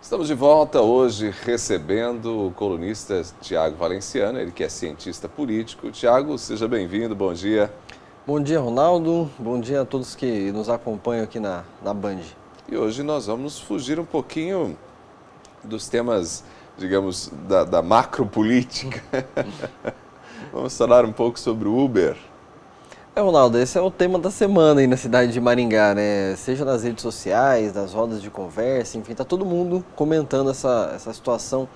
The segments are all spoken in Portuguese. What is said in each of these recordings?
Estamos de volta hoje recebendo o colunista Tiago Valenciano, ele que é cientista político. Tiago, seja bem-vindo, bom dia. Bom dia, Ronaldo. Bom dia a todos que nos acompanham aqui na Band. E hoje nós vamos fugir um pouquinho dos temas, digamos, da macropolítica. Vamos falar um pouco sobre o Uber. Ronaldo, esse é o tema da semana aí na cidade de Maringá, né? Seja nas redes sociais, nas rodas de conversa, enfim, tá todo mundo comentando essa situação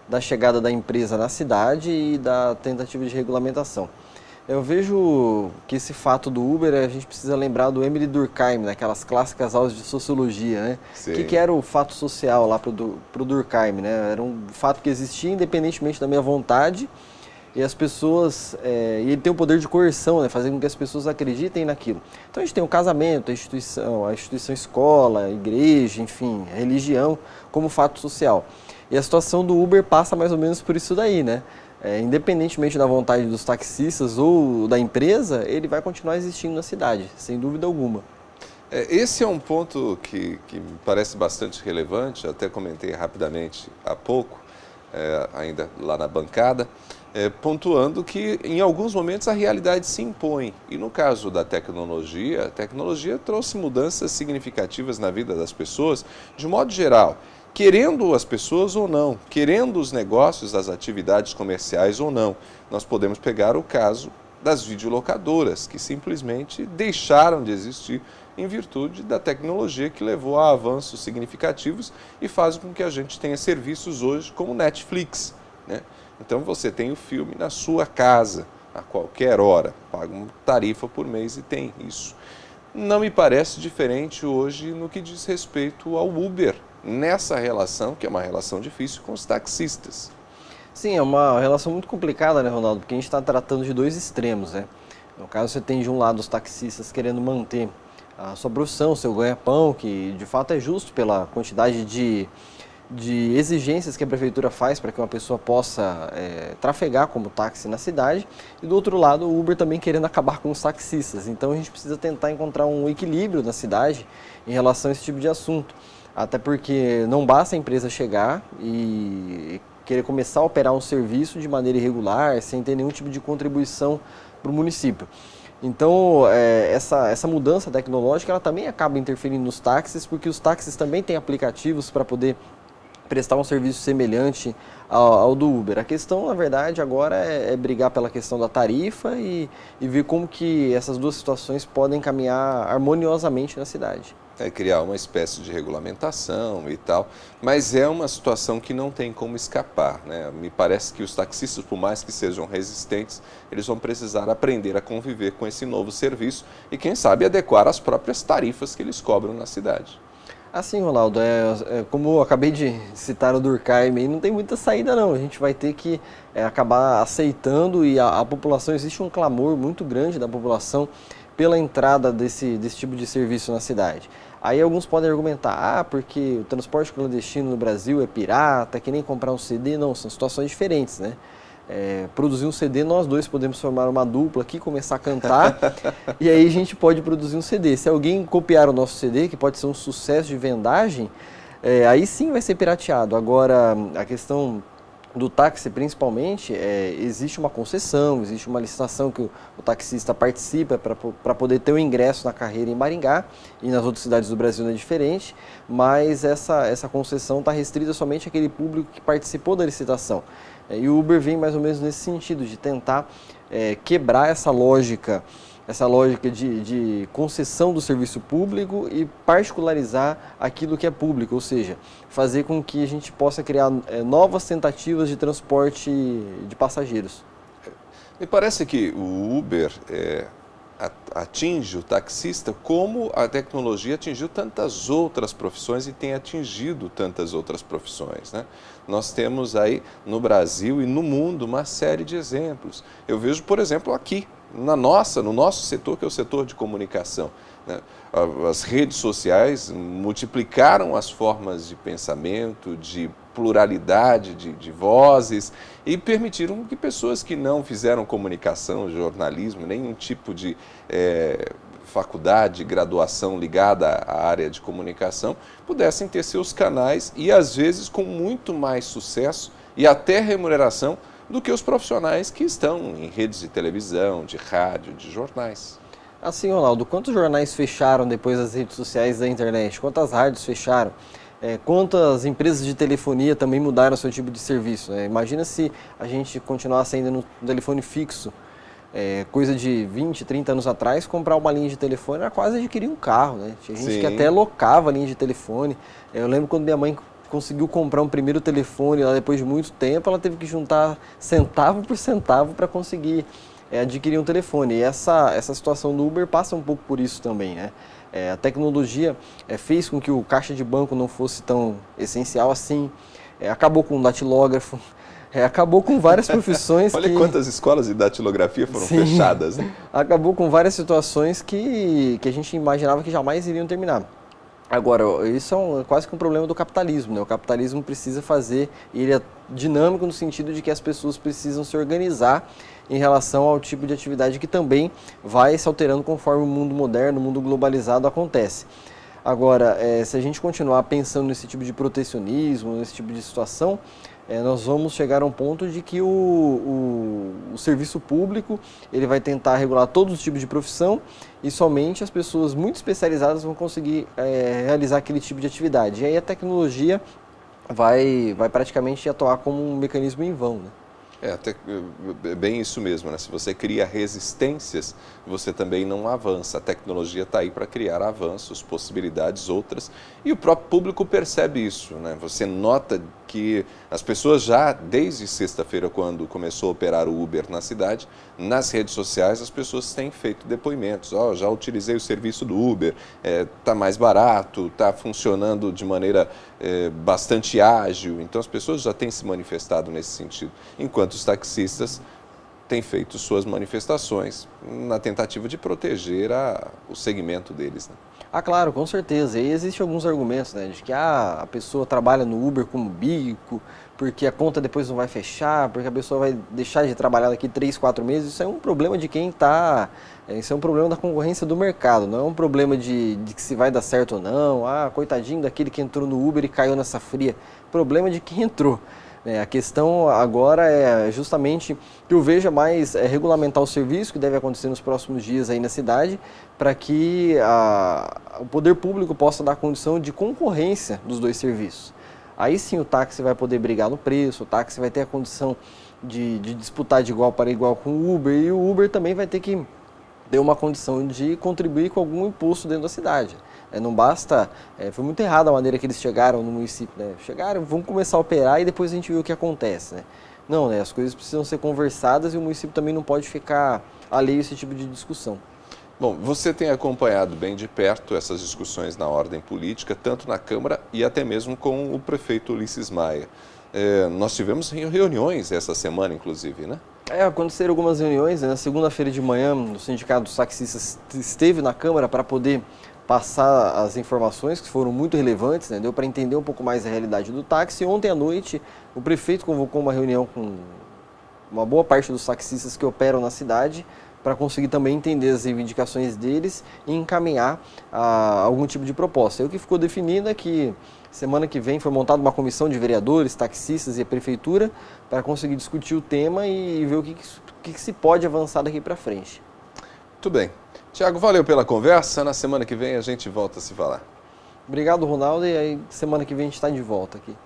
da chegada da empresa na cidade e da tentativa de regulamentação. Eu vejo que esse fato do Uber, a gente precisa lembrar do Emile Durkheim, naquelas clássicas aulas de sociologia, né? O que era o fato social lá pro Durkheim, né? Era um fato que existia independentemente da minha vontade. E as pessoas, e ele tem o poder de coerção, né, fazer com que as pessoas acreditem naquilo. Então a gente tem o casamento, a instituição escola, a igreja, enfim, a religião, como fato social. E a situação do Uber passa mais ou menos por isso daí, né? Independentemente da vontade dos taxistas ou da empresa, ele vai continuar existindo na cidade, sem dúvida alguma. Esse é um ponto que me parece bastante relevante, até comentei rapidamente há pouco, ainda lá na bancada, pontuando que em alguns momentos a realidade se impõe. E no caso da tecnologia, a tecnologia trouxe mudanças significativas na vida das pessoas, de modo geral, querendo as pessoas ou não, querendo os negócios, as atividades comerciais ou não. Nós podemos pegar o caso das videolocadoras, que simplesmente deixaram de existir em virtude da tecnologia que levou a avanços significativos e faz com que a gente tenha serviços hoje como Netflix, né? Então você tem o filme na sua casa, a qualquer hora, paga uma tarifa por mês e tem isso. Não me parece diferente hoje no que diz respeito ao Uber, nessa relação, que é uma relação difícil com os taxistas. Sim, é uma relação muito complicada, né, Ronaldo? Porque a gente está tratando de dois extremos, né? No caso, você tem de um lado os taxistas querendo manter a sua profissão, o seu ganha-pão, que de fato é justo pela quantidade de exigências que a prefeitura faz para que uma pessoa possa trafegar como táxi na cidade, e do outro lado o Uber também querendo acabar com os taxistas. Então a gente precisa tentar encontrar um equilíbrio na cidade em relação a esse tipo de assunto, até porque não basta a empresa chegar e querer começar a operar um serviço de maneira irregular, sem ter nenhum tipo de contribuição para o município. Então, essa mudança tecnológica ela também acaba interferindo nos táxis, porque os táxis também têm aplicativos para poder prestar um serviço semelhante ao do Uber. A questão, na verdade, agora é brigar pela questão da tarifa e ver como que essas duas situações podem caminhar harmoniosamente na cidade. Criar uma espécie de regulamentação e tal, mas é uma situação que não tem como escapar, né? Me parece que os taxistas, por mais que sejam resistentes, eles vão precisar aprender a conviver com esse novo serviço e, quem sabe, adequar as próprias tarifas que eles cobram na cidade. Assim, Ronaldo, como eu acabei de citar o Durkheim, não tem muita saída não, a gente vai ter que acabar aceitando e a população, existe um clamor muito grande da população pela entrada desse tipo de serviço na cidade. Aí alguns podem argumentar, porque o transporte clandestino no Brasil é pirata, que nem comprar um CD, não, são situações diferentes, né? Produzir um CD, nós dois podemos formar uma dupla aqui, começar a cantar, e aí a gente pode produzir um CD. Se alguém copiar o nosso CD, que pode ser um sucesso de vendagem, aí sim vai ser pirateado. Agora, a questão do táxi, principalmente, existe uma concessão, existe uma licitação que o taxista participa para poder ter o ingresso na carreira em Maringá, e nas outras cidades do Brasil não é diferente, mas essa concessão está restrita somente àquele público que participou da licitação. E o Uber vem mais ou menos nesse sentido, de tentar quebrar essa lógica de concessão do serviço público e particularizar aquilo que é público, ou seja, fazer com que a gente possa criar novas tentativas de transporte de passageiros. Me parece que o Uber atinge o taxista como a tecnologia atingiu tantas outras profissões e tem atingido tantas outras profissões, né? Nós temos aí no Brasil e no mundo uma série de exemplos. Eu vejo, por exemplo, aqui, no nosso setor, que é o setor de comunicação, né? As redes sociais multiplicaram as formas de pensamento, de pluralidade de vozes e permitiram que pessoas que não fizeram comunicação, jornalismo, nenhum tipo de faculdade, graduação ligada à área de comunicação, pudessem ter seus canais e, às vezes, com muito mais sucesso e até remuneração do que os profissionais que estão em redes de televisão, de rádio, de jornais. Assim, Ronaldo, quantos jornais fecharam depois das redes sociais da internet? Quantas rádios fecharam? Quantas empresas de telefonia também mudaram seu tipo de serviço? Imagina se a gente continuasse ainda no telefone fixo. Coisa de 20, 30 anos atrás, comprar uma linha de telefone era quase adquirir um carro, né? Tinha gente que até locava a linha de telefone. Eu lembro quando minha mãe conseguiu comprar um primeiro telefone lá depois de muito tempo, ela teve que juntar centavo por centavo para conseguir adquirir um telefone. E essa situação do Uber passa um pouco por isso também, né? A tecnologia fez com que o caixa de banco não fosse tão essencial assim, acabou com o datilógrafo, acabou com várias profissões. Olha quantas escolas de datilografia foram fechadas, né? Acabou com várias situações que a gente imaginava que jamais iriam terminar. Agora, isso é quase que um problema do capitalismo, né? O capitalismo precisa fazer, ele é dinâmico no sentido de que as pessoas precisam se organizar em relação ao tipo de atividade que também vai se alterando conforme o mundo moderno, o mundo globalizado acontece. Agora, se a gente continuar pensando nesse tipo de protecionismo, nesse tipo de situação, nós vamos chegar a um ponto de que o serviço público ele vai tentar regular todos os tipos de profissão e somente as pessoas muito especializadas vão conseguir realizar aquele tipo de atividade. E aí a tecnologia vai praticamente atuar como um mecanismo em vão, né? Bem isso mesmo, né? Se você cria resistências, você também não avança. A tecnologia está aí para criar avanços, possibilidades outras, e o próprio público percebe isso, né? Você nota que as pessoas já, desde sexta-feira, quando começou a operar o Uber na cidade, nas redes sociais as pessoas têm feito depoimentos. Já utilizei o serviço do Uber, está mais barato, está funcionando de maneira bastante ágil. Então as pessoas já têm se manifestado nesse sentido, enquanto os taxistas têm feito suas manifestações na tentativa de proteger o segmento deles, né? Claro, com certeza. E existem alguns argumentos, né, de que a pessoa trabalha no Uber como bico, porque a conta depois não vai fechar, porque a pessoa vai deixar de trabalhar daqui 3, 4 meses. Isso é um problema de quem está... Isso é um problema da concorrência do mercado, não é um problema de que se vai dar certo ou não. Coitadinho daquele que entrou no Uber e caiu nessa fria. Problema de quem entrou. A questão agora é justamente que eu veja mais regulamentar o serviço, que deve acontecer nos próximos dias aí na cidade, para que o poder público possa dar condição de concorrência dos dois serviços. Aí sim o táxi vai poder brigar no preço, o táxi vai ter a condição de disputar de igual para igual com o Uber, e o Uber também vai ter que ter uma condição de contribuir com algum imposto dentro da cidade. Não basta, foi muito errada a maneira que eles chegaram no município, né? Chegaram, vamos começar a operar e depois a gente vê o que acontece, né? Não, né? As coisas precisam ser conversadas e o município também não pode ficar alheio a esse tipo de discussão. Bom, você tem acompanhado bem de perto essas discussões na ordem política, tanto na Câmara e até mesmo com o prefeito Ulisses Maia. Nós tivemos reuniões essa semana, inclusive, né? Aconteceram algumas reuniões, né? Na segunda-feira de manhã, o Sindicato dos Taxistas esteve na Câmara para poder passar as informações que foram muito relevantes, né? Deu para entender um pouco mais a realidade do táxi. Ontem à noite, o prefeito convocou uma reunião com uma boa parte dos taxistas que operam na cidade para conseguir também entender as reivindicações deles e encaminhar algum tipo de proposta. E o que ficou definido é que semana que vem foi montada uma comissão de vereadores, taxistas e a prefeitura para conseguir discutir o tema e ver o que se pode avançar daqui para frente. Muito bem. Tiago, valeu pela conversa. Na semana que vem a gente volta a se falar. Obrigado, Ronaldo. E aí, semana que vem a gente está de volta aqui.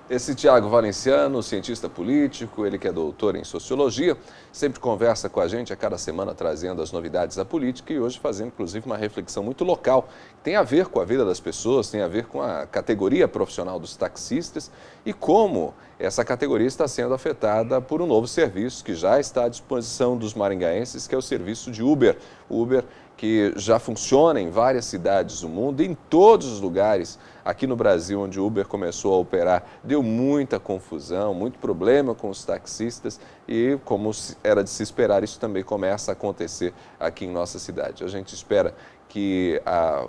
Esse Tiago Valenciano, cientista político, ele que é doutor em sociologia, sempre conversa com a gente a cada semana trazendo as novidades da política e hoje fazendo inclusive uma reflexão muito local. Tem a ver com a vida das pessoas, tem a ver com a categoria profissional dos taxistas e como essa categoria está sendo afetada por um novo serviço que já está à disposição dos maringaenses, que é o serviço de Uber. Uber que já funciona em várias cidades do mundo, em todos os lugares. Aqui no Brasil, onde o Uber começou a operar, deu muita confusão, muito problema com os taxistas e, como era de se esperar, isso também começa a acontecer aqui em nossa cidade. A gente espera que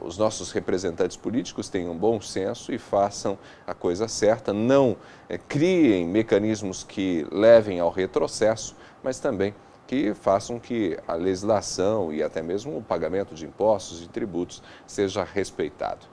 os nossos representantes políticos tenham bom senso e façam a coisa certa, não criem mecanismos que levem ao retrocesso, mas também que façam que a legislação e até mesmo o pagamento de impostos e tributos seja respeitado.